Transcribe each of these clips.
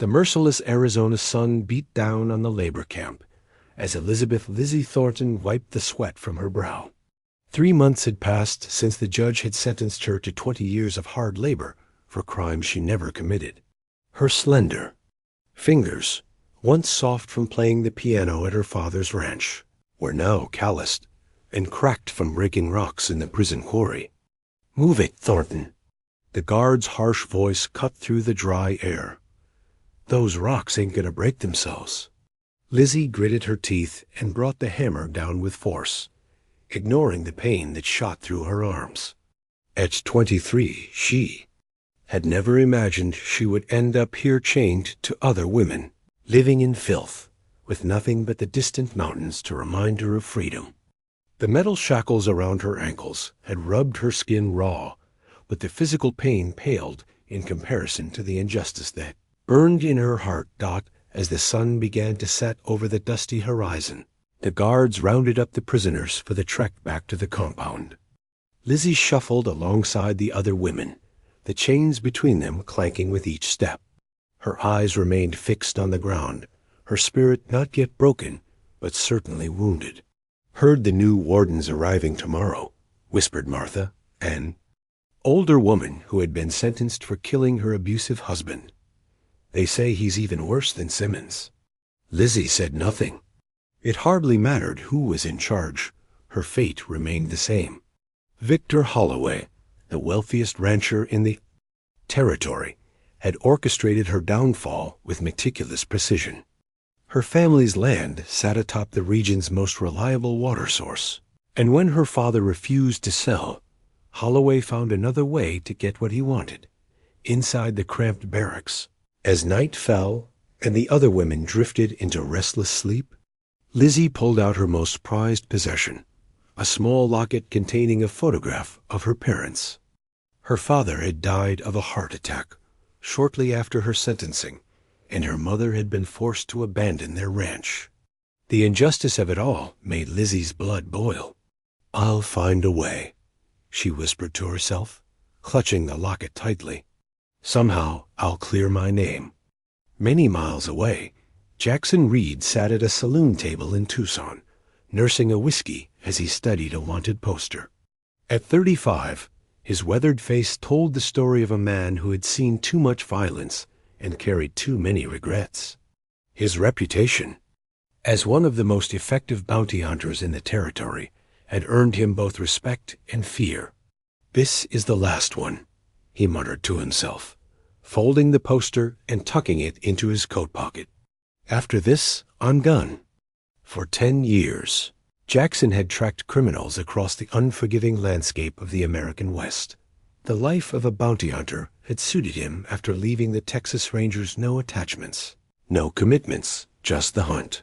The merciless Arizona sun beat down on the labor camp as Lizzie Thornton wiped the sweat from her brow. 3 months had passed since the judge had sentenced her to 20 years of hard labor for crimes she never committed. Her slender fingers, once soft from playing the piano at her father's ranch, were now calloused and cracked from breaking rocks in the prison quarry. "Move it, Thornton." The guard's harsh voice cut through the dry air. "Those rocks ain't gonna break themselves." Lizzie gritted her teeth and brought the hammer down with force, ignoring the pain that shot through her arms. At 23, she had never imagined she would end up here chained to other women, living in filth, with nothing but the distant mountains to remind her of freedom. The metal shackles around her ankles had rubbed her skin raw, but the physical pain paled in comparison to the injustice that burned in her heart. As the sun began to set over the dusty horizon, the guards rounded up the prisoners for the trek back to the compound. Lizzie shuffled alongside the other women, the chains between them clanking with each step. Her eyes remained fixed on the ground, her spirit not yet broken, but certainly wounded. "Heard the new warden's arriving tomorrow," whispered Martha, an older woman who had been sentenced for killing her abusive husband. "They say he's even worse than Simmons." Lizzie said nothing. It hardly mattered who was in charge. Her fate remained the same. Victor Holloway, the wealthiest rancher in the territory, had orchestrated her downfall with meticulous precision. Her family's land sat atop the region's most reliable water source, and when her father refused to sell, Holloway found another way to get what he wanted, inside the cramped barracks. As night fell and the other women drifted into restless sleep, Lizzie pulled out her most prized possession, a small locket containing a photograph of her parents. Her father had died of a heart attack shortly after her sentencing, and her mother had been forced to abandon their ranch. The injustice of it all made Lizzie's blood boil. "I'll find a way," she whispered to herself, clutching the locket tightly. "Somehow I'll clear my name." Many miles away, Jackson Reed sat at a saloon table in Tucson, nursing a whiskey as he studied a wanted poster. At 35, his weathered face told the story of a man who had seen too much violence and carried too many regrets. His reputation as one of the most effective bounty hunters in the territory had earned him both respect and fear. "This is the last one," he muttered to himself, folding the poster and tucking it into his coat pocket. "After this, I'm done." For 10 years, Jackson had tracked criminals across the unforgiving landscape of the American West. The life of a bounty hunter had suited him after leaving the Texas Rangers. No attachments, no commitments, just the hunt.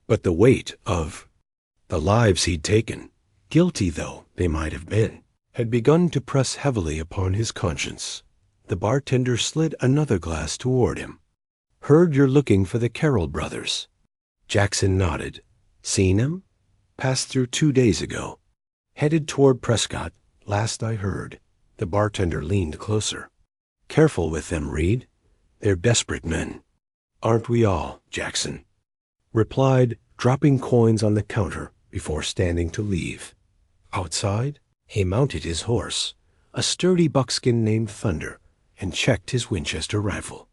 But the weight of the lives he'd taken, guilty though they might have been, had begun to press heavily upon his conscience. The bartender slid another glass toward him. "Heard you're looking for the Carroll brothers." Jackson nodded. "Seen them? Passed through 2 days ago. Headed toward Prescott, last I heard." The bartender leaned closer. "Careful with them, Reed. They're desperate men." "Aren't we all?" Jackson replied, dropping coins on the counter before standing to leave. Outside, he mounted his horse, a sturdy buckskin named Thunder, and checked his Winchester rifle.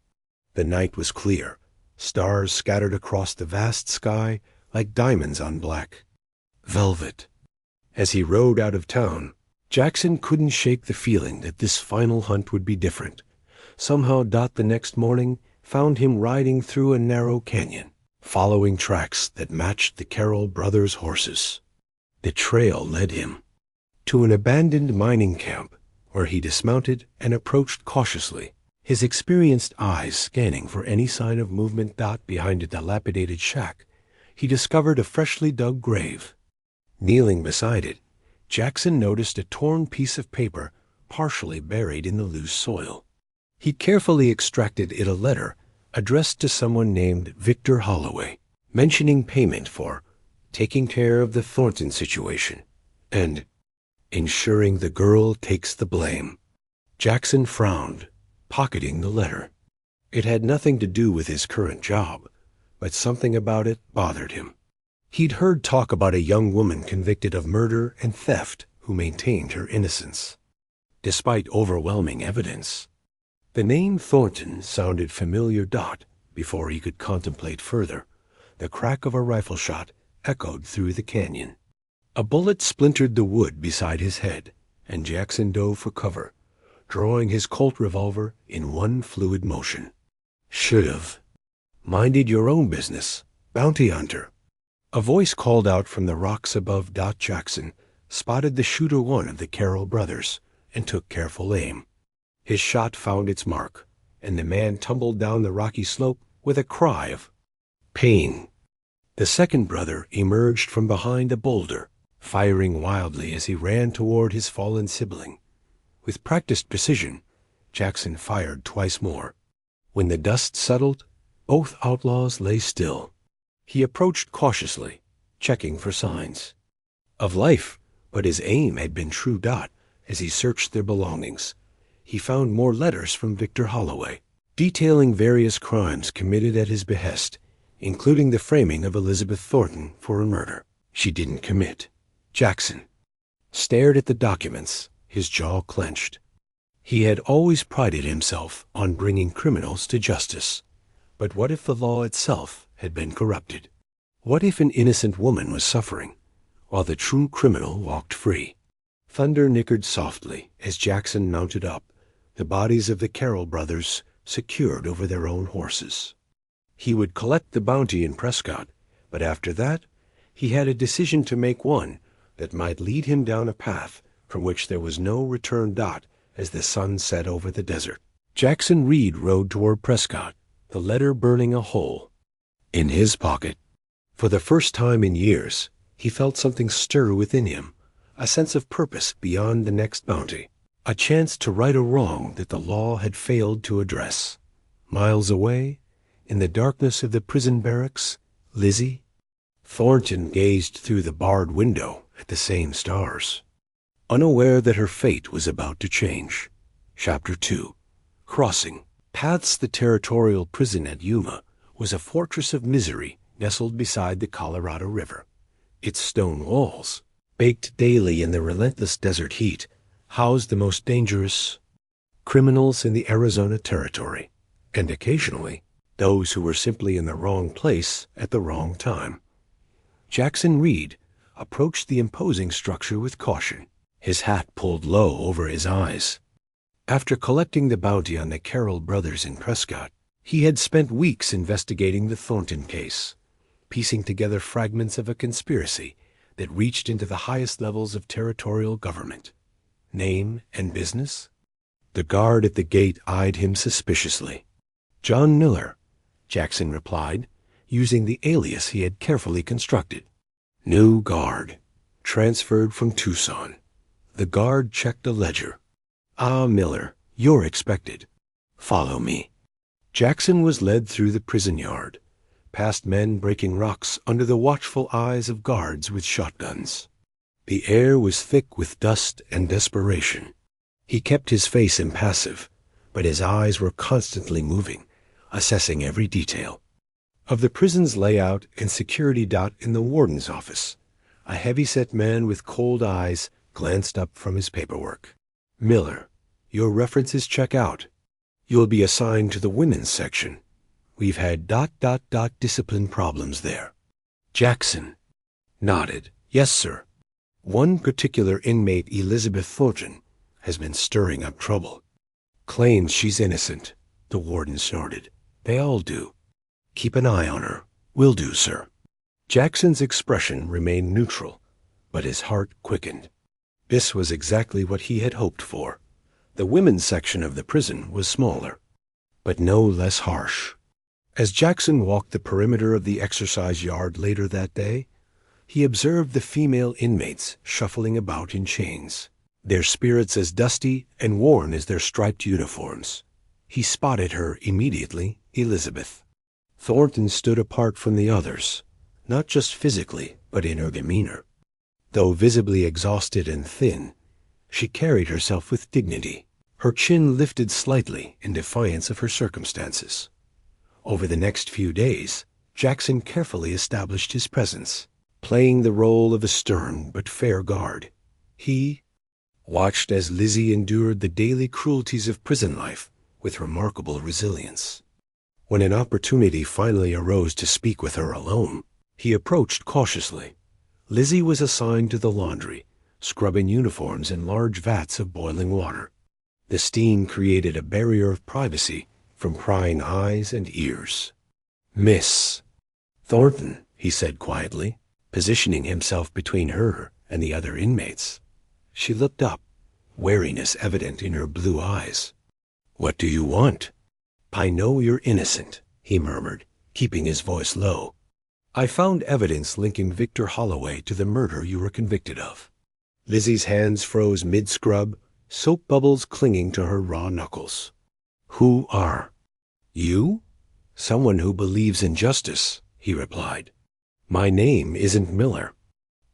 The night was clear, stars scattered across the vast sky like diamonds on black velvet. As he rode out of town, Jackson couldn't shake the feeling that this final hunt would be different. Somehow the next morning found him riding through a narrow canyon, following tracks that matched the Carroll brothers' horses. The trail led him to an abandoned mining camp, where he dismounted and approached cautiously, his experienced eyes scanning for any sign of movement. Behind a dilapidated shack, he discovered a freshly dug grave. Kneeling beside it, Jackson noticed a torn piece of paper partially buried in the loose soil. He carefully extracted it a letter addressed to someone named Victor Holloway, mentioning payment for taking care of the Thornton situation and ensuring the girl takes the blame. Jackson frowned, pocketing the letter. It had nothing to do with his current job, but something about it bothered him. He'd heard talk about a young woman convicted of murder and theft who maintained her innocence, despite overwhelming evidence. The name Thornton sounded familiar. Before he could contemplate further, the crack of a rifle shot echoed through the canyon. A bullet splintered the wood beside his head, and Jackson dove for cover, drawing his Colt revolver in one fluid motion. Should've minded your own business, bounty hunter. A voice called out from the rocks above. Jackson spotted the shooter one of the Carroll brothers and took careful aim. His shot found its mark, and the man tumbled down the rocky slope with a cry of pain. The second brother emerged from behind a boulder, firing wildly as he ran toward his fallen sibling. With practiced precision, Jackson fired twice more. When the dust settled, both outlaws lay still. He approached cautiously, checking for signs of life, but his aim had been true. As he searched their belongings, he found more letters from Victor Holloway, detailing various crimes committed at his behest, including the framing of Elizabeth Thornton for a murder she didn't commit. Jackson stared at the documents, his jaw clenched. He had always prided himself on bringing criminals to justice. But what if the law itself had been corrupted? What if an innocent woman was suffering, while the true criminal walked free? Thunder nickered softly as Jackson mounted up, the bodies of the Carroll brothers secured over their own horses. He would collect the bounty in Prescott, but after that, he had a decision to make, one that might lead him down a path from which there was no return. As the sun set over the desert, Jackson Reed rode toward Prescott, the letter burning a hole in his pocket. For the first time in years, he felt something stir within him, a sense of purpose beyond the next bounty, a chance to right a wrong that the law had failed to address. Miles away, in the darkness of the prison barracks, Lizzie Thornton gazed through the barred window at the same stars, unaware that her fate was about to change. Chapter 2. Crossing Paths. The territorial prison at Yuma was a fortress of misery nestled beside the Colorado River. Its stone walls, baked daily in the relentless desert heat, housed the most dangerous criminals in the Arizona Territory, and occasionally those who were simply in the wrong place at the wrong time. Jackson Reed approached the imposing structure with caution, his hat pulled low over his eyes. After collecting the bounty on the Carroll brothers in Prescott, he had spent weeks investigating the Thornton case, piecing together fragments of a conspiracy that reached into the highest levels of territorial government. Name and business? The guard at the gate eyed him suspiciously. John Miller, Jackson replied, using the alias he had carefully constructed. New guard, transferred from Tucson. The guard checked a ledger. Ah, Miller, you're expected. Follow me. Jackson was led through the prison yard, past men breaking rocks under the watchful eyes of guards with shotguns. The air was thick with dust and desperation. He kept his face impassive, but his eyes were constantly moving, assessing every detail of the prison's layout and security. In the warden's office, a heavy-set man with cold eyes glanced up from his paperwork. Miller, your references check out. You'll be assigned to the women's section. We've had ... discipline problems there. Jackson nodded. Yes, sir. One particular inmate, Elizabeth Thornton, has been stirring up trouble. Claims she's innocent, the warden snorted. They all do. Keep an eye on her. Will do, sir. Jackson's expression remained neutral, but his heart quickened. This was exactly what he had hoped for. The women's section of the prison was smaller, but no less harsh. As Jackson walked the perimeter of the exercise yard later that day, he observed the female inmates shuffling about in chains, their spirits as dusty and worn as their striped uniforms. He spotted her immediately, Elizabeth. Thornton stood apart from the others, not just physically, but in her demeanor. Though visibly exhausted and thin, she carried herself with dignity, Her chin lifted slightly in defiance of her circumstances. Over the next few days, Jackson carefully established his presence, playing the role of a stern but fair guard. He watched as Lizzie endured the daily cruelties of prison life with remarkable resilience. When an opportunity finally arose to speak with her alone, he approached cautiously. Lizzie was assigned to the laundry, scrubbing uniforms in large vats of boiling water. The steam created a barrier of privacy from prying eyes and ears. "Miss Thornton," he said quietly, positioning himself between her and the other inmates. She looked up, wariness evident in her blue eyes. "What do you want?" "I know you're innocent," he murmured, keeping his voice low. "I found evidence linking Victor Holloway to the murder you were convicted of." Lizzie's hands froze mid-scrub, soap bubbles clinging to her raw knuckles. "Who are you?" "Someone who believes in justice," he replied. "My name isn't Miller.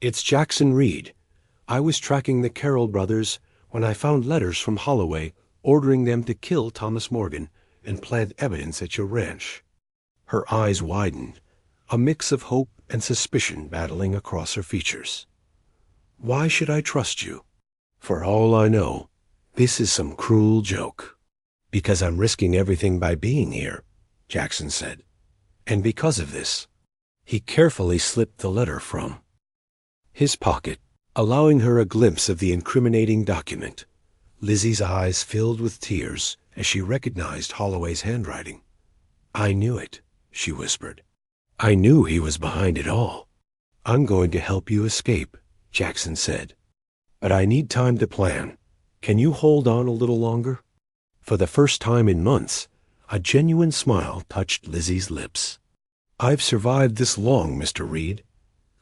It's Jackson Reed. I was tracking the Carroll brothers when I found letters from Holloway ordering them to kill Thomas Morgan and plant evidence at your ranch." Her eyes widened, a mix of hope and suspicion battling across her features. "Why should I trust you?" "For all I know, this is some cruel joke." "Because I'm risking everything by being here," Jackson said. "And because of this." He carefully slipped the letter from his pocket, allowing her a glimpse of the incriminating document. Lizzie's eyes filled with tears as she recognized Holloway's handwriting. "I knew it," she whispered. "I knew he was behind it all." "I'm going to help you escape," Jackson said. "But I need time to plan. Can you hold on a little longer?" For the first time in months, a genuine smile touched Lizzie's lips. "I've survived this long, Mr. Reed.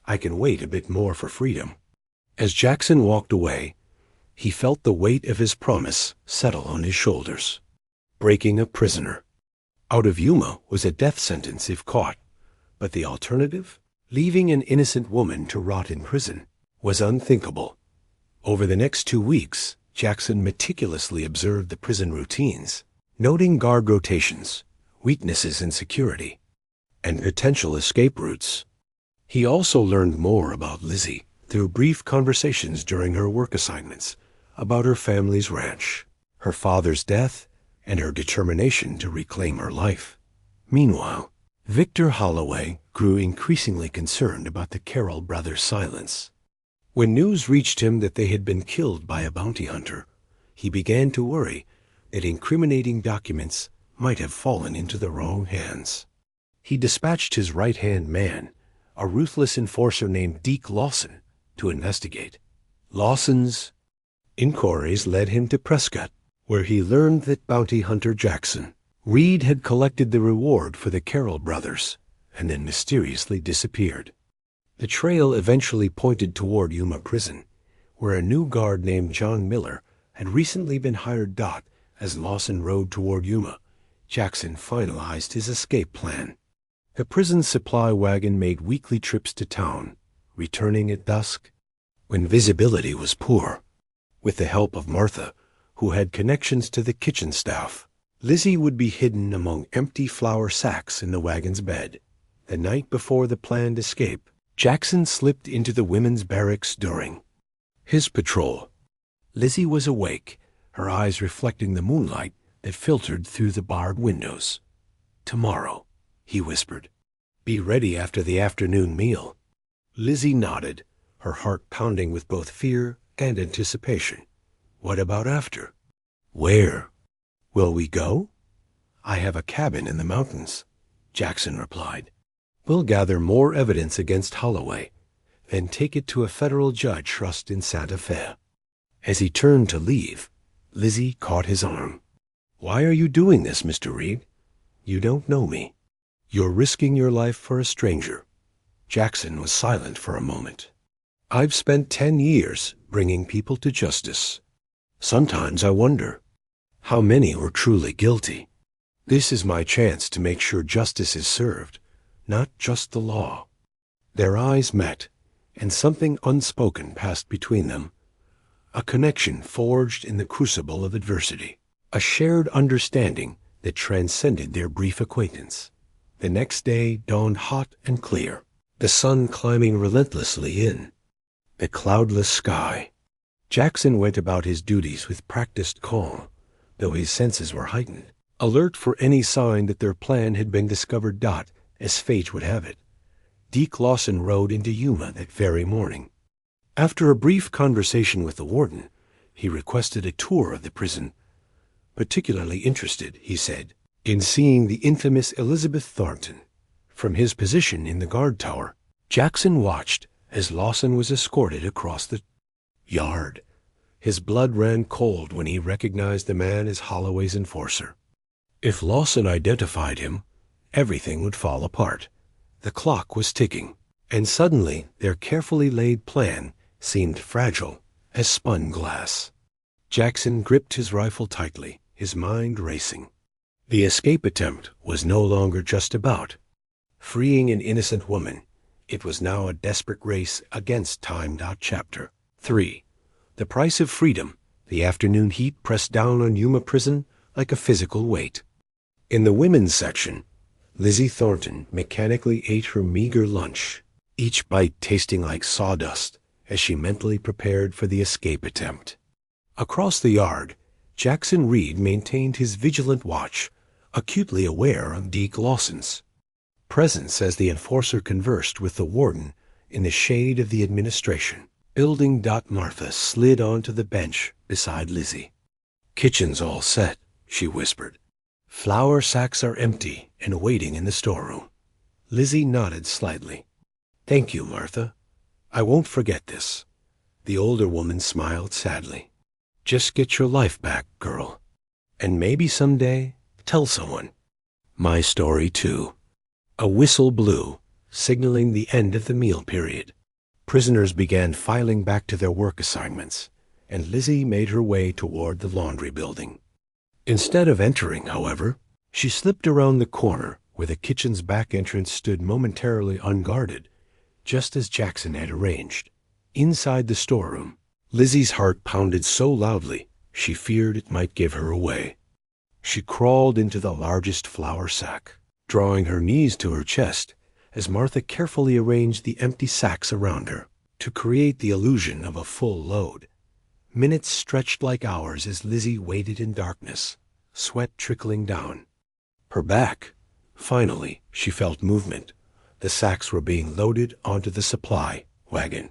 I can wait a bit more for freedom." As Jackson walked away, he felt the weight of his promise settle on his shoulders. Breaking a prisoner out of Yuma was a death sentence if caught, but the alternative, leaving an innocent woman to rot in prison, was unthinkable. Over the next 2 weeks, Jackson meticulously observed the prison routines, noting guard rotations, weaknesses in security, and potential escape routes. He also learned more about Lizzie through brief conversations during her work assignments, about her family's ranch, her father's death, and her determination to reclaim her life. Meanwhile, Victor Holloway grew increasingly concerned about the Carroll brothers' silence. When news reached him that they had been killed by a bounty hunter, he began to worry that incriminating documents might have fallen into the wrong hands. He dispatched his right-hand man, a ruthless enforcer named Deke Lawson, to investigate. Lawson's inquiries led him to Prescott, where he learned that bounty hunter Jackson Reed had collected the reward for the Carroll brothers and then mysteriously disappeared. The trail eventually pointed toward Yuma Prison, where a new guard named John Miller had recently been hired. As Lawson rode toward Yuma, Jackson finalized his escape plan. The prison supply wagon made weekly trips to town, returning at dusk when visibility was poor. With the help of Martha, who had connections to the kitchen staff, Lizzie would be hidden among empty flour sacks in the wagon's bed. The night before the planned escape, Jackson slipped into the women's barracks during his patrol. Lizzie was awake, her eyes reflecting the moonlight that filtered through the barred windows. "Tomorrow," he whispered. "Be ready after the afternoon meal." Lizzie nodded, her heart pounding with both fear and anticipation. "What about after?" "Where will we go?" "I have a cabin in the mountains," Jackson replied. "We'll gather more evidence against Holloway, then take it to a federal judge trust in Santa Fe." As he turned to leave, Lizzie caught his arm. "Why are you doing this, Mr. Reed? You don't know me. You're risking your life for a stranger." Jackson was silent for a moment. "I've spent 10 years bringing people to justice. Sometimes I wonder how many were truly guilty. This is my chance to make sure justice is served, not just the law." Their eyes met, and something unspoken passed between them. a connection forged in the crucible of adversity, a shared understanding that transcended their brief acquaintance. The next day dawned hot and clear, the sun climbing relentlessly in the cloudless sky. Jackson went about his duties with practiced calm, though his senses were heightened, alert for any sign that their plan had been discovered. As fate would have it, Deke Lawson rode into Yuma that very morning. After a brief conversation with the warden, he requested a tour of the prison. Particularly interested, he said, in seeing the infamous Elizabeth Thornton. From his position in the guard tower, Jackson watched as Lawson was escorted across the yard. His blood ran cold when he recognized the man as Holloway's enforcer. If Lawson identified him, everything would fall apart. The clock was ticking, and suddenly their carefully laid plan seemed fragile as spun glass. Jackson gripped his rifle tightly, his mind racing. The escape attempt was no longer just about freeing an innocent woman. It was now a desperate race against time. Chapter 3. The price of freedom. The afternoon heat pressed down on Yuma prison like a physical weight. In the women's section, Lizzie Thornton mechanically ate her meager lunch, each bite tasting like sawdust as she mentally prepared for the escape attempt. Across the yard, Jackson Reed maintained his vigilant watch, acutely aware of Deke Lawson's presence as the enforcer conversed with the warden in the shade of the administration building. Martha slid onto the bench beside Lizzie. "Kitchen's all set," she whispered. "Flour sacks are empty and waiting in the storeroom." Lizzie nodded slightly. "Thank you, Martha. I won't forget this." The older woman smiled sadly. "Just get your life back, girl. And maybe someday tell someone. My story, too." A whistle blew, signaling the end of the meal period. Prisoners began filing back to their work assignments, and Lizzie made her way toward the laundry building. Instead of entering, however, she slipped around the corner where the kitchen's back entrance stood momentarily unguarded, just as Jackson had arranged. Inside the storeroom, Lizzie's heart pounded so loudly she feared it might give her away. She crawled into the largest flour sack, drawing her knees to her chest as Martha carefully arranged the empty sacks around her to create the illusion of a full load. Minutes stretched like hours as Lizzie waited in darkness, sweat trickling down her back. Finally, she felt movement. The sacks were being loaded onto the supply wagon.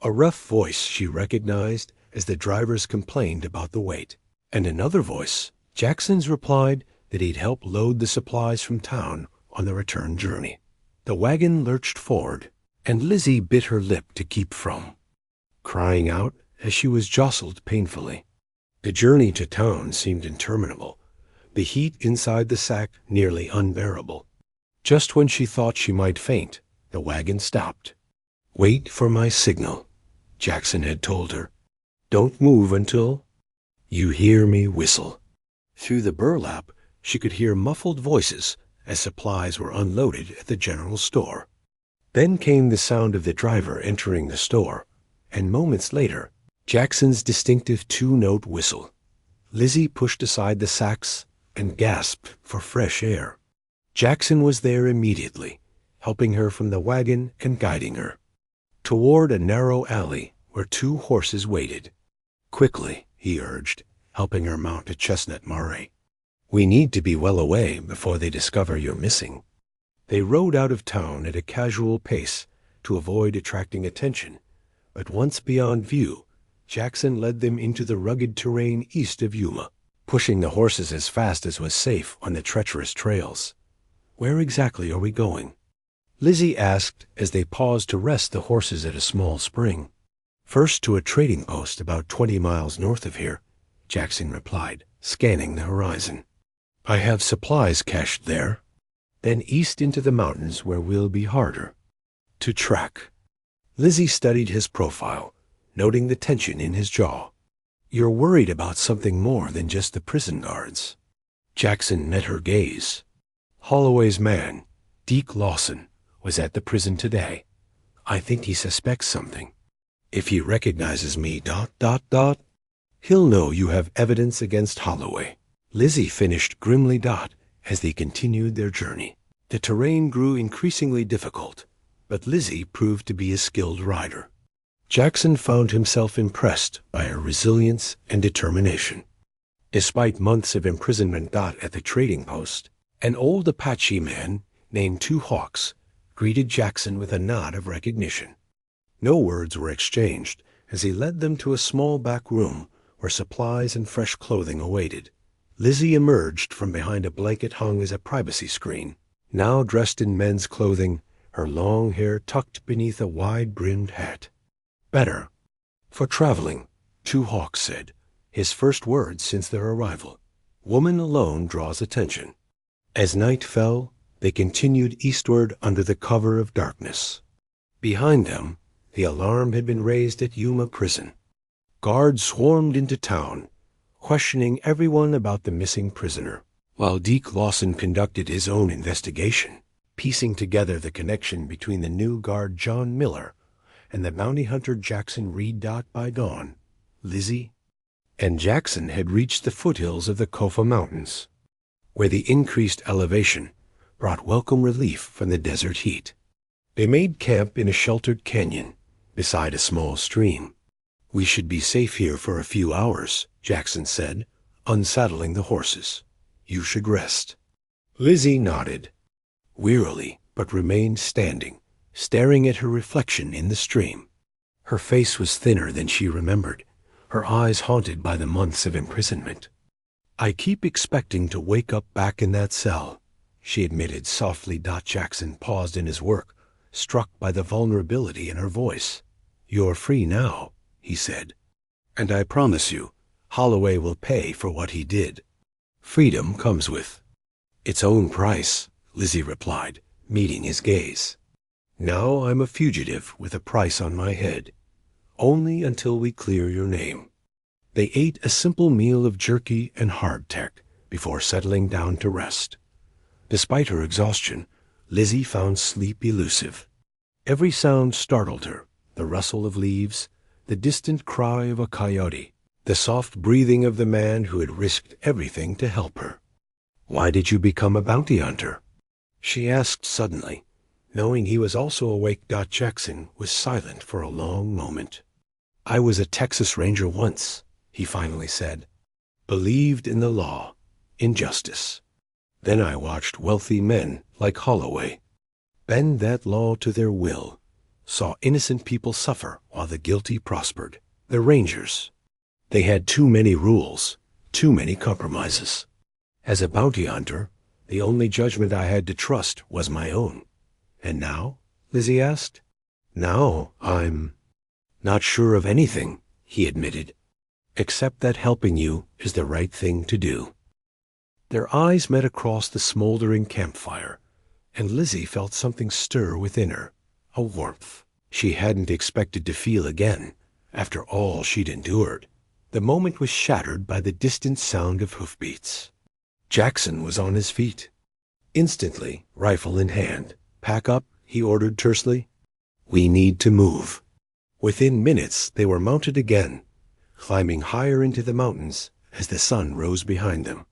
A rough voice she recognized as the drivers complained about the weight, and another voice, Jackson's, replied that he'd help load the supplies from town on the return journey. The wagon lurched forward, and Lizzie bit her lip to keep from crying out as she was jostled painfully. The journey to town seemed interminable, the heat inside the sack nearly unbearable. Just when she thought she might faint, the wagon stopped. "Wait for my signal," Jackson had told her. "Don't move until you hear me whistle." Through the burlap, she could hear muffled voices as supplies were unloaded at the general store. Then came the sound of the driver entering the store, and moments later, Jackson's distinctive two-note whistle. Lizzie pushed aside the sacks and gasped for fresh air. Jackson was there immediately, helping her from the wagon and guiding her toward a narrow alley where two horses waited. "Quickly," he urged, helping her mount a chestnut Marais. "We need to be well away before they discover you're missing." They rode out of town at a casual pace to avoid attracting attention, but once beyond view, Jackson led them into the rugged terrain east of Yuma, pushing the horses as fast as was safe on the treacherous trails. "Where exactly are we going?" Lizzie asked as they paused to rest the horses at a small spring. "First to a trading post about 20 miles north of here," Jackson replied, scanning the horizon. "I have supplies cached there. Then east into the mountains where we'll be harder to track." Lizzie studied his profile, noting the tension in his jaw. "You're worried about something more than just the prison guards." Jackson met her gaze. "Holloway's man, Deke Lawson, was at the prison today. I think he suspects something." If he recognizes me, ... he'll know you have evidence against Holloway." Lizzie finished grimly ... as they continued their journey. The terrain grew increasingly difficult, but Lizzie proved to be a skilled rider. Jackson found himself impressed by her resilience and determination. Despite months of imprisonment ... at the trading post, an old Apache man named Two Hawks greeted Jackson with a nod of recognition. No words were exchanged as he led them to a small back room where supplies and fresh clothing awaited. Lizzie emerged from behind a blanket hung as a privacy screen, now dressed in men's clothing, her long hair tucked beneath a wide-brimmed hat. "Better. For traveling," Two Hawks said, his first words since their arrival. "Woman alone draws attention." As night fell, they continued eastward under the cover of darkness. Behind them, the alarm had been raised at Yuma Prison. Guards swarmed into town, questioning everyone about the missing prisoner, while Deke Lawson conducted his own investigation, piecing together the connection between the new guard John Miller and the bounty hunter Jackson Reed. By dawn, Lizzie and Jackson had reached the foothills of the Kofa Mountains, where the increased elevation brought welcome relief from the desert heat. They made camp in a sheltered canyon beside a small stream. "We should be safe here for a few hours," Jackson said, unsaddling the horses. "You should rest." Lizzie nodded, wearily, but remained standing, staring at her reflection in the stream. Her face was thinner than she remembered, her eyes haunted by the months of imprisonment. "I keep expecting to wake up back in that cell," she admitted softly. Jackson paused in his work, struck by the vulnerability in her voice. "You're free now," he said, "and I promise you, Holloway will pay for what he did." "Freedom comes with its own price," Lizzie replied, meeting his gaze. "Now I'm a fugitive with a price on my head. Only until we clear your name." They ate a simple meal of jerky and hardtack before settling down to rest. Despite her exhaustion, Lizzie found sleep elusive. Every sound startled her: the rustle of leaves, the distant cry of a coyote, the soft breathing of the man who had risked everything to help her. "Why did you become a bounty hunter?" she asked suddenly, knowing he was also awake. Jackson was silent for a long moment. "I was a Texas Ranger once," he finally said. "Believed in the law, in justice. Then I watched wealthy men like Holloway bend that law to their will, saw innocent people suffer while the guilty prospered. The Rangers, they had too many rules, too many compromises. As a bounty hunter, the only judgment I had to trust was my own." "And now?" Lizzie asked. "Now I'm not sure of anything," he admitted, "except that helping you is the right thing to do." Their eyes met across the smoldering campfire, and Lizzie felt something stir within her, a warmth she hadn't expected to feel again after all she'd endured. The moment was shattered by the distant sound of hoofbeats. Jackson was on his feet. Instantly, rifle in hand. "Pack up," he ordered tersely. "We need to move." Within minutes they were mounted again, climbing higher into the mountains as the sun rose behind them.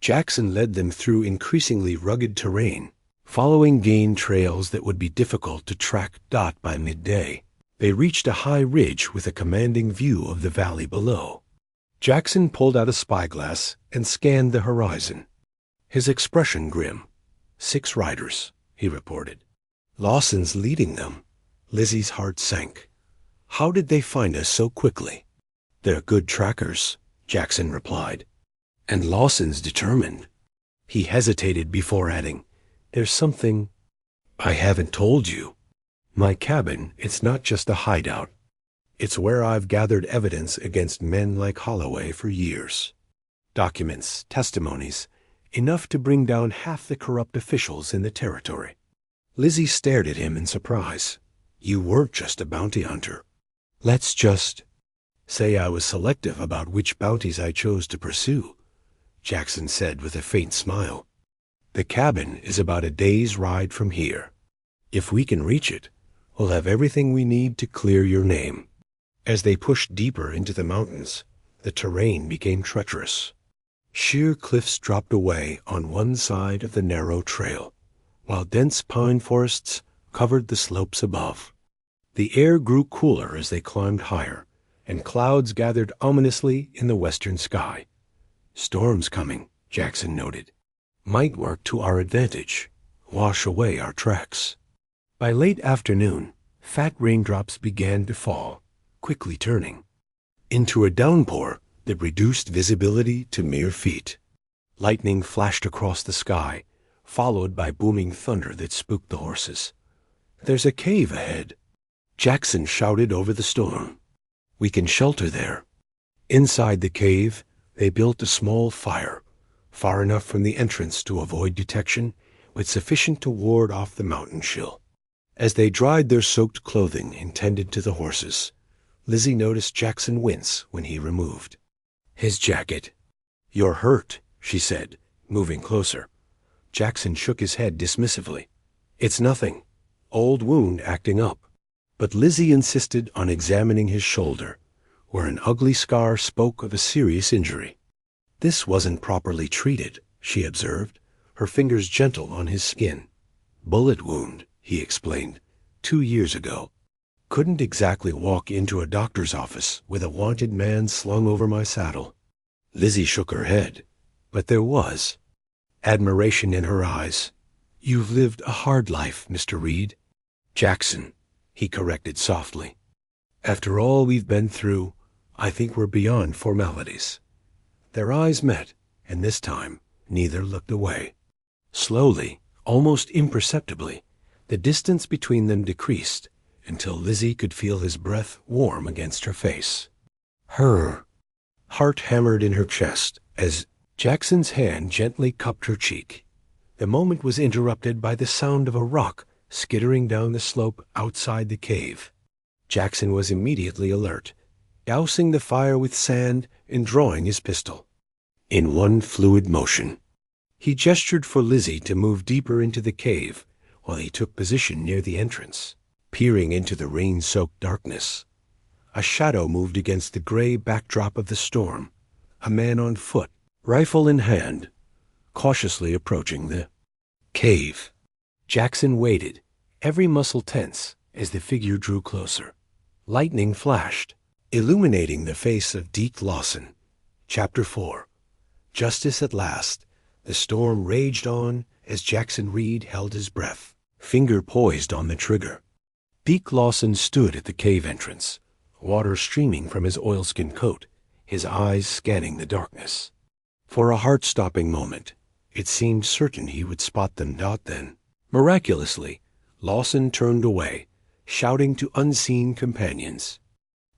Jackson led them through increasingly rugged terrain, following game trails that would be difficult to track. By midday, they reached a high ridge with a commanding view of the valley below. Jackson pulled out a spyglass and scanned the horizon, his expression grim. 6 riders, he reported. Lawson's leading them. Lizzie's heart sank. How did they find us so quickly? "They're good trackers," Jackson replied. "And Lawson's determined." He hesitated before adding, "There's something I haven't told you. My cabin, it's not just a hideout. It's where I've gathered evidence against men like Holloway for years. Documents, testimonies, enough to bring down half the corrupt officials in the territory." Lizzie stared at him in surprise. "You weren't just a bounty hunter." "Let's just say I was selective about which bounties I chose to pursue," Jackson said with a faint smile. "The cabin is about a day's ride from here. If we can reach it, we'll have everything we need to clear your name." As they pushed deeper into the mountains, the terrain became treacherous. Sheer cliffs dropped away on one side of the narrow trail, while dense pine forests covered the slopes above. The air grew cooler as they climbed higher, and clouds gathered ominously in the western sky. "Storm's coming," Jackson noted. "Might work to our advantage, wash away our tracks." By late afternoon, fat raindrops began to fall, quickly turning into a downpour that reduced visibility to mere feet. Lightning flashed across the sky, followed by booming thunder that spooked the horses. "There's a cave ahead," Jackson shouted over the storm. "We can shelter there." Inside the cave, they built a small fire, far enough from the entrance to avoid detection, but sufficient to ward off the mountain chill. As they dried their soaked clothing and tended to the horses, Lizzie noticed Jackson wince when he removed his jacket. "You're hurt," she said, moving closer. Jackson shook his head dismissively. "It's nothing. Old wound acting up." But Lizzie insisted on examining his shoulder, where an ugly scar spoke of a serious injury. "This wasn't properly treated," she observed, her fingers gentle on his skin. "Bullet wound," he explained, "2 years ago. Couldn't exactly walk into a doctor's office with a wanted man slung over my saddle." Lizzie shook her head, but there was admiration in her eyes. "You've lived a hard life, Mr. Reed." "Jackson," he corrected softly. "After all we've been through, I think we're beyond formalities." Their eyes met, and this time neither looked away. Slowly, almost imperceptibly, the distance between them decreased until Lizzie could feel his breath warm against her face. Her heart hammered in her chest as Jackson's hand gently cupped her cheek. The moment was interrupted by the sound of a rock skittering down the slope outside the cave. Jackson was immediately alert, dousing the fire with sand and drawing his pistol. In one fluid motion, he gestured for Lizzie to move deeper into the cave while he took position near the entrance, peering into the rain-soaked darkness. A shadow moved against the gray backdrop of the storm, a man on foot, rifle in hand, cautiously approaching the cave. Jackson waited, every muscle tense, as the figure drew closer. Lightning flashed, illuminating the face of Deke Lawson. Chapter 4. Justice at last. The storm raged on as Jackson Reed held his breath, finger poised on the trigger. Deke Lawson stood at the cave entrance, water streaming from his oilskin coat, his eyes scanning the darkness. For a heart-stopping moment, it seemed certain he would spot them. Then, miraculously, Lawson turned away, shouting to unseen companions,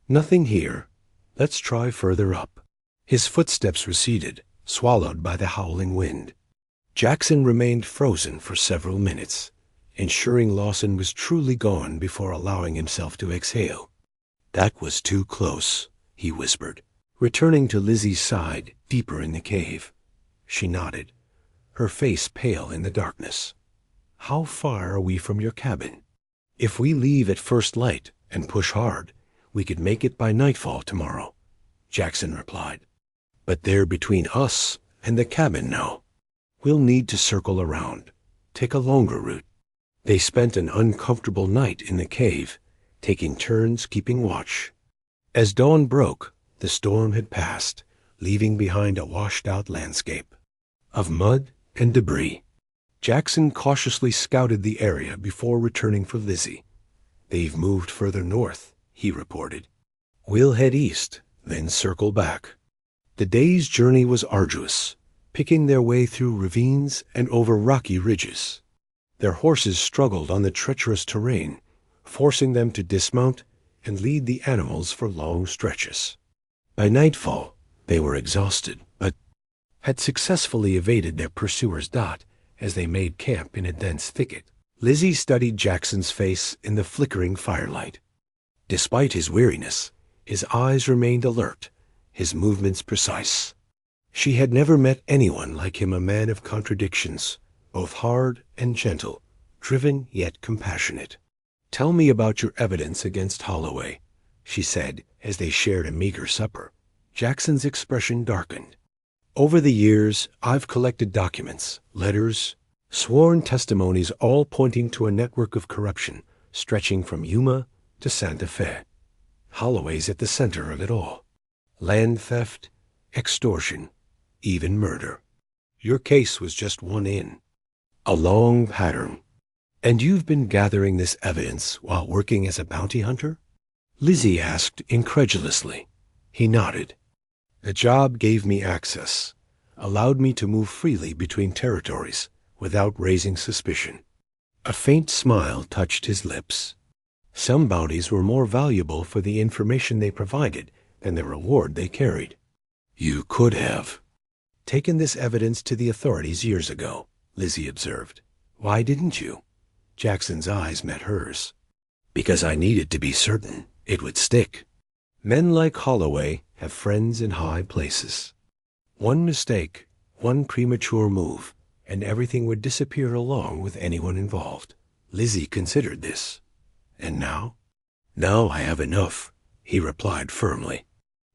"Nothing here. Let's try further up." His footsteps receded, swallowed by the howling wind. Jackson remained frozen for several minutes, ensuring Lawson was truly gone before allowing himself to exhale. "That was too close," he whispered, returning to Lizzie's side deeper in the cave. She nodded, her face pale in the darkness. "How far are we from your cabin?" "If we leave at first light and push hard, we could make it by nightfall tomorrow," Jackson replied. "But they're between us and the cabin now. We'll need to circle around, take a longer route." They spent an uncomfortable night in the cave, taking turns keeping watch. As dawn broke, the storm had passed, leaving behind a washed-out landscape of mud and debris. Jackson cautiously scouted the area before returning for Lizzie. "They've moved further north," he reported. "We'll head east, then circle back." The day's journey was arduous, picking their way through ravines and over rocky ridges. Their horses struggled on the treacherous terrain, forcing them to dismount and lead the animals for long stretches. By nightfall, they were exhausted, but had successfully evaded their pursuers' dot as they made camp in a dense thicket. Lizzie studied Jackson's face in the flickering firelight. Despite his weariness, his eyes remained alert, his movements precise. She had never met anyone like him, a man of contradictions, both hard and gentle, driven yet compassionate. "Tell me about your evidence against Holloway," she said, As they shared a meager supper, Jackson's expression darkened. Over the years, I've collected documents, letters, sworn testimonies, all pointing to a network of corruption stretching from Yuma to Santa Fe. Holloway's at the center of it all. Land theft, extortion, even murder. Your case was just one in a long pattern. And you've been gathering this evidence while working as a bounty hunter? Lizzie asked incredulously. He nodded. The job gave me access, allowed me to move freely between territories without raising suspicion. A faint smile touched his lips. Some bounties were more valuable for the information they provided than the reward they carried. You could have taken this evidence to the authorities years ago, Lizzie observed. Why didn't you? Jackson's eyes met hers. Because I needed to be certain it would stick. Men like Holloway have friends in high places. One mistake, one premature move, and everything would disappear along with anyone involved. Lizzie considered this. And now? Now I have enough, he replied firmly.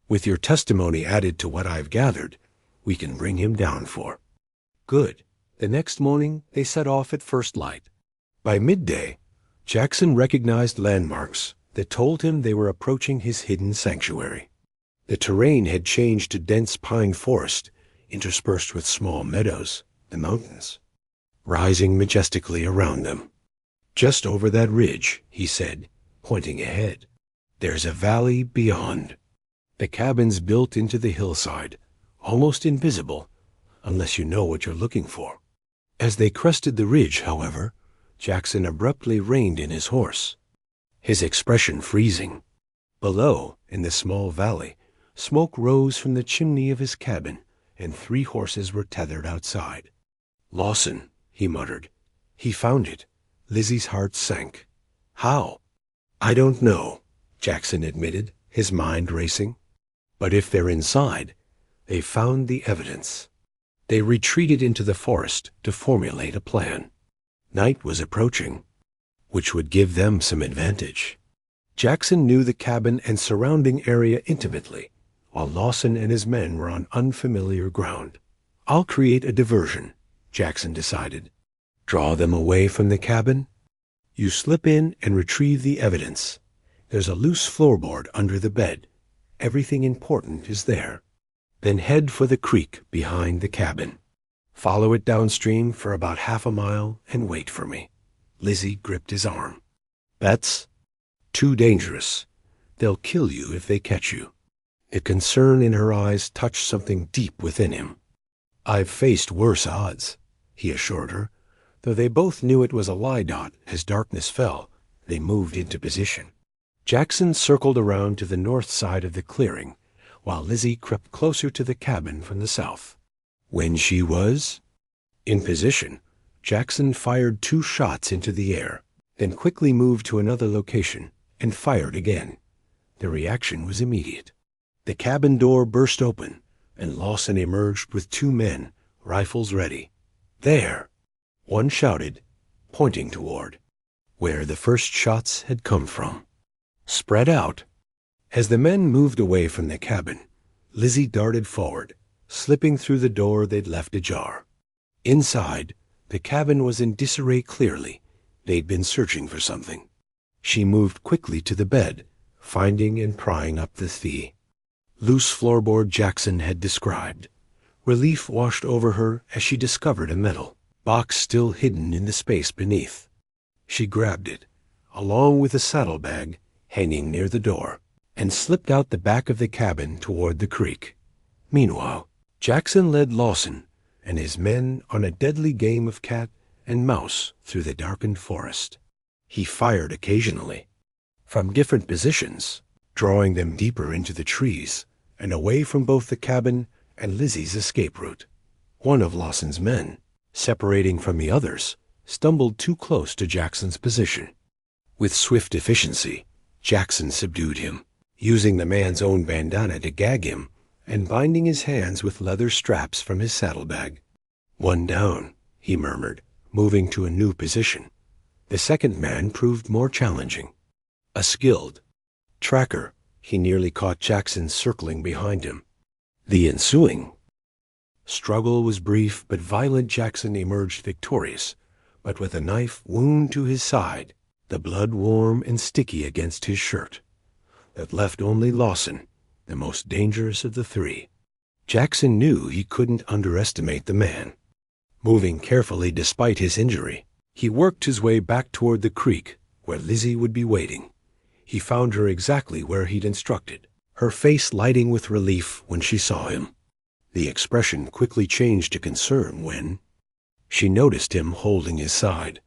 With your testimony added to what I've gathered, we can bring him down for. Good. The next morning, they set off at first light. By midday, Jackson recognized landmarks that told him they were approaching his hidden sanctuary. The terrain had changed to dense pine forest, interspersed with small meadows, the mountains, rising majestically around them. Just over that ridge, he said, pointing ahead, there's a valley beyond. The cabins built into the hillside, almost invisible, unless you know what you're looking for. As they crested the ridge, however, Jackson abruptly reined in his horse, his expression freezing. Below, in the small valley, smoke rose from the chimney of his cabin, and 3 horses were tethered outside. Lawson, he muttered. He found it. Lizzie's heart sank. How? I don't know, Jackson admitted, his mind racing. But if they're inside, they found the evidence. They retreated into the forest to formulate a plan. Night was approaching, which would give them some advantage. Jackson knew the cabin and surrounding area intimately, while Lawson and his men were on unfamiliar ground. I'll create a diversion, Jackson decided. Draw them away from the cabin? You slip in and retrieve the evidence. There's a loose floorboard under the bed. Everything important is there. Then head for the creek behind the cabin. Follow it downstream for about half a mile and wait for me. Lizzie gripped his arm. That's too dangerous. They'll kill you if they catch you. The concern in her eyes touched something deep within him. I've faced worse odds, he assured her. Though they both knew it was a lie dot, as darkness fell, they moved into position. Jackson circled around to the north side of the clearing, while Lizzie crept closer to the cabin from the south. When she was in position, Jackson fired 2 shots into the air, then quickly moved to another location and fired again. The reaction was immediate. The cabin door burst open, and Lawson emerged with 2 men, rifles ready. There! One shouted, pointing toward where the first shots had come from. Spread out. As the men moved away from the cabin, Lizzie darted forward, slipping through the door they'd left ajar. Inside, the cabin was in disarray clearly. They'd been searching for something. She moved quickly to the bed, finding and prying up the loose floorboard Jackson had described. Relief washed over her as she discovered a metal box still hidden in the space beneath. She grabbed it, along with a saddlebag hanging near the door, and slipped out the back of the cabin toward the creek. Meanwhile, Jackson led Lawson and his men on a deadly game of cat and mouse through the darkened forest. He fired occasionally, from different positions, drawing them deeper into the trees and away from both the cabin and Lizzie's escape route. One of Lawson's men, separating from the others, stumbled too close to Jackson's position. With swift efficiency, Jackson subdued him, using the man's own bandana to gag him and binding his hands with leather straps from his saddlebag. One down, he murmured, moving to a new position. The second man proved more challenging. A skilled tracker, He nearly caught Jackson circling behind him. The ensuing struggle was brief but violent. Jackson emerged victorious, but with a knife wound to his side, the blood warm and sticky against his shirt. That left only Lawson, the most dangerous of the three. Jackson knew he couldn't underestimate the man. Moving carefully despite his injury, he worked his way back toward the creek, where Lizzie would be waiting. He found her exactly where he'd instructed, her face lighting with relief when she saw him. The expression quickly changed to concern when she noticed him holding his side.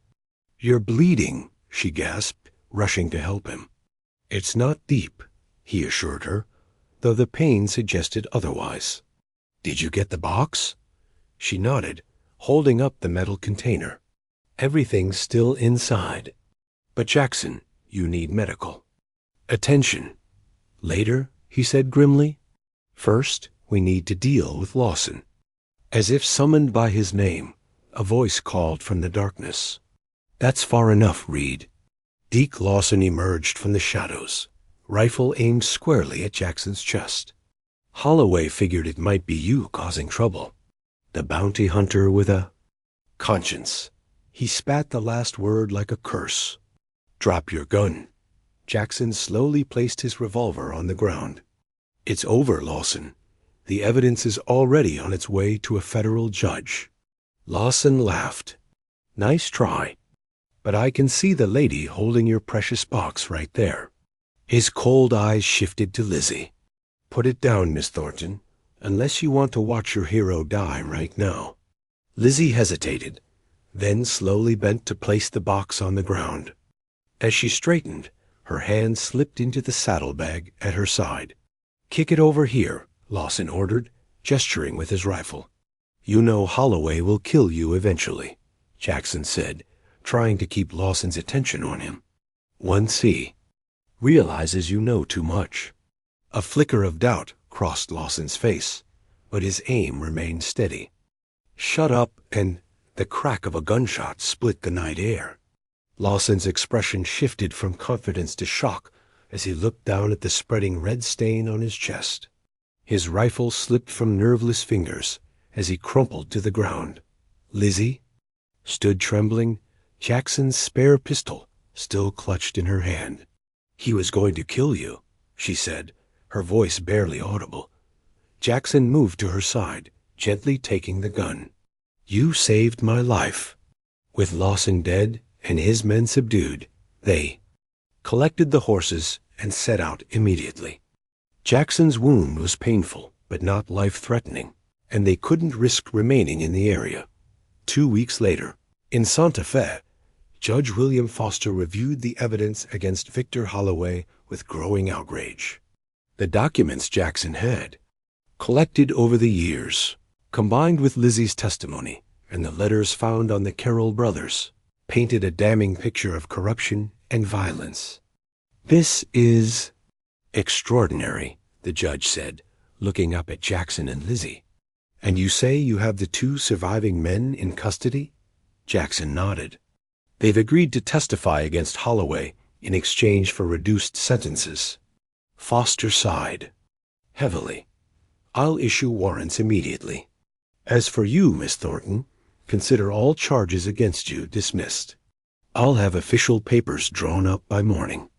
"You're bleeding," she gasped, rushing to help him. "It's not deep," he assured her, though the pain suggested otherwise. "Did you get the box?" She nodded, holding up the metal container. "Everything's still inside. But Jackson, you need medical attention." "Later," he said grimly. "First, we need to deal with Lawson." As if summoned by his name, a voice called from the darkness. "That's far enough, Reed." Deke Lawson emerged from the shadows, rifle aimed squarely at Jackson's chest. "Holloway figured it might be you causing trouble. The bounty hunter with a conscience." He spat the last word like a curse. "Drop your gun." Jackson slowly placed his revolver on the ground. "It's over, Lawson. The evidence is already on its way to a federal judge." Lawson laughed. "Nice try. But I can see the lady holding your precious box right there." His cold eyes shifted to Lizzie. "Put it down, Miss Thornton, unless you want to watch your hero die right now." Lizzie hesitated, then slowly bent to place the box on the ground. As she straightened, her hand slipped into the saddlebag at her side. "Kick it over here," Lawson ordered, gesturing with his rifle. "You know Holloway will kill you eventually," Jackson said, trying to keep Lawson's attention on him. "Once he realizes you know too much." A flicker of doubt crossed Lawson's face, but his aim remained steady. "Shut up," and the crack of a gunshot split the night air. Lawson's expression shifted from confidence to shock as he looked down at the spreading red stain on his chest. His rifle slipped from nerveless fingers as he crumpled to the ground. Lizzie stood trembling, Jackson's spare pistol still clutched in her hand. "He was going to kill you," she said, her voice barely audible. Jackson moved to her side, gently taking the gun. "You saved my life." With Lawson dead and his men subdued, they collected the horses and set out immediately. Jackson's wound was painful, but not life-threatening, and they couldn't risk remaining in the area. 2 weeks later, in Santa Fe, Judge William Foster reviewed the evidence against Victor Holloway with growing outrage. The documents Jackson had collected over the years, combined with Lizzie's testimony and the letters found on the Carroll brothers, painted a damning picture of corruption and violence. "This is extraordinary," the judge said, looking up at Jackson and Lizzie. "And you say you have the 2 surviving men in custody?" Jackson nodded. "They've agreed to testify against Holloway in exchange for reduced sentences." Foster sighed heavily. "I'll issue warrants immediately. As for you, Miss Thornton, consider all charges against you dismissed. I'll have official papers drawn up by morning."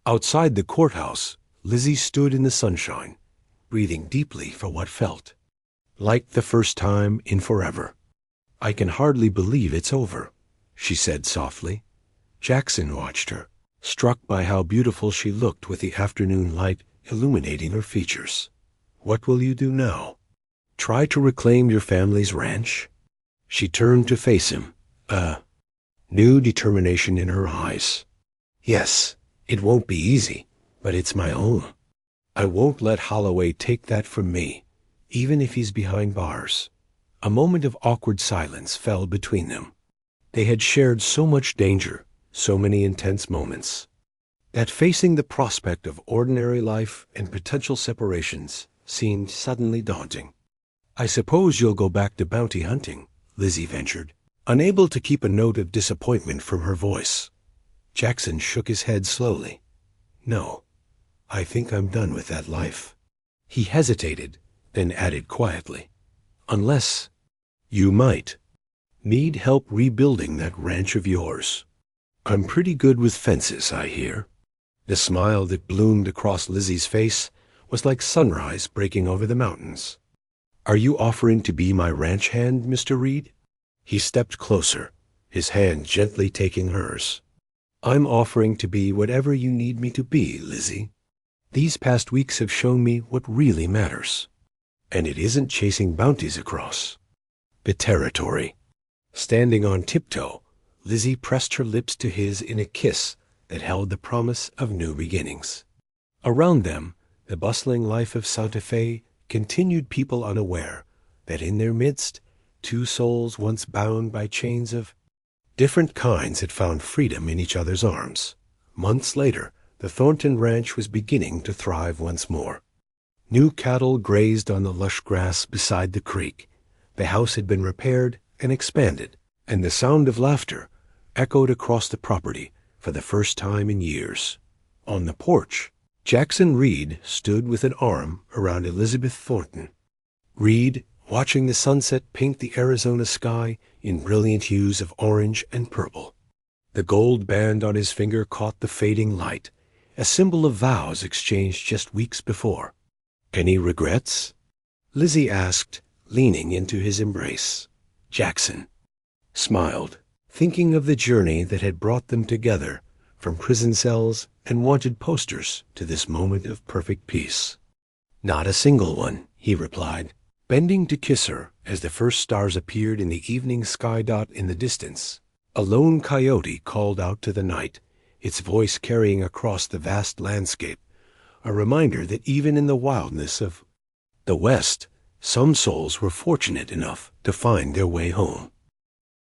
Outside the courthouse, Lizzie stood in the sunshine, breathing deeply for what felt like the first time in forever. "I can hardly believe it's over," she said softly. Jackson watched her, struck by how beautiful she looked with the afternoon light illuminating her features. "What will you do now? Try to reclaim your family's ranch?" She turned to face him, a new determination in her eyes. "Yes, it won't be easy, but it's my own. I won't let Holloway take that from me, even if he's behind bars." A moment of awkward silence fell between them. They had shared so much danger, so many intense moments, that facing the prospect of ordinary life and potential separations seemed suddenly daunting. "I suppose you'll go back to bounty hunting," Lizzie ventured, unable to keep a note of disappointment from her voice. Jackson shook his head slowly. "No, I think I'm done with that life." He hesitated, then added quietly, "Unless you might need help rebuilding that ranch of yours. I'm pretty good with fences, I hear." The smile that bloomed across Lizzie's face was like sunrise breaking over the mountains. "Are you offering to be my ranch hand, Mr. Reed?" He stepped closer, his hand gently taking hers. "I'm offering to be whatever you need me to be, Lizzie. These past weeks have shown me what really matters. And it isn't chasing bounties across the territory." Standing on tiptoe, Lizzie pressed her lips to his in a kiss that held the promise of new beginnings. Around them, the bustling life of Santa Fe continued, people unaware that in their midst, two souls once bound by chains of different kinds had found freedom in each other's arms. Months later, the Thornton ranch was beginning to thrive once more. New cattle grazed on the lush grass beside the creek. The house had been repaired and expanded, and the sound of laughter echoed across the property for the first time in years. On the porch, Jackson Reed stood with an arm around Elizabeth Thornton. Reed, watching the sunset paint the Arizona sky in brilliant hues of orange and purple. The gold band on his finger caught the fading light, a symbol of vows exchanged just weeks before. "Any regrets?" Lizzie asked, leaning into his embrace. Jackson smiled, thinking of the journey that had brought them together, from prison cells and wanted posters to this moment of perfect peace. "Not a single one," he replied, bending to kiss her as the first stars appeared in the evening sky. In the distance, a lone coyote called out to the night, its voice carrying across the vast landscape a reminder that even in the wildness of the West, some souls were fortunate enough to find their way home.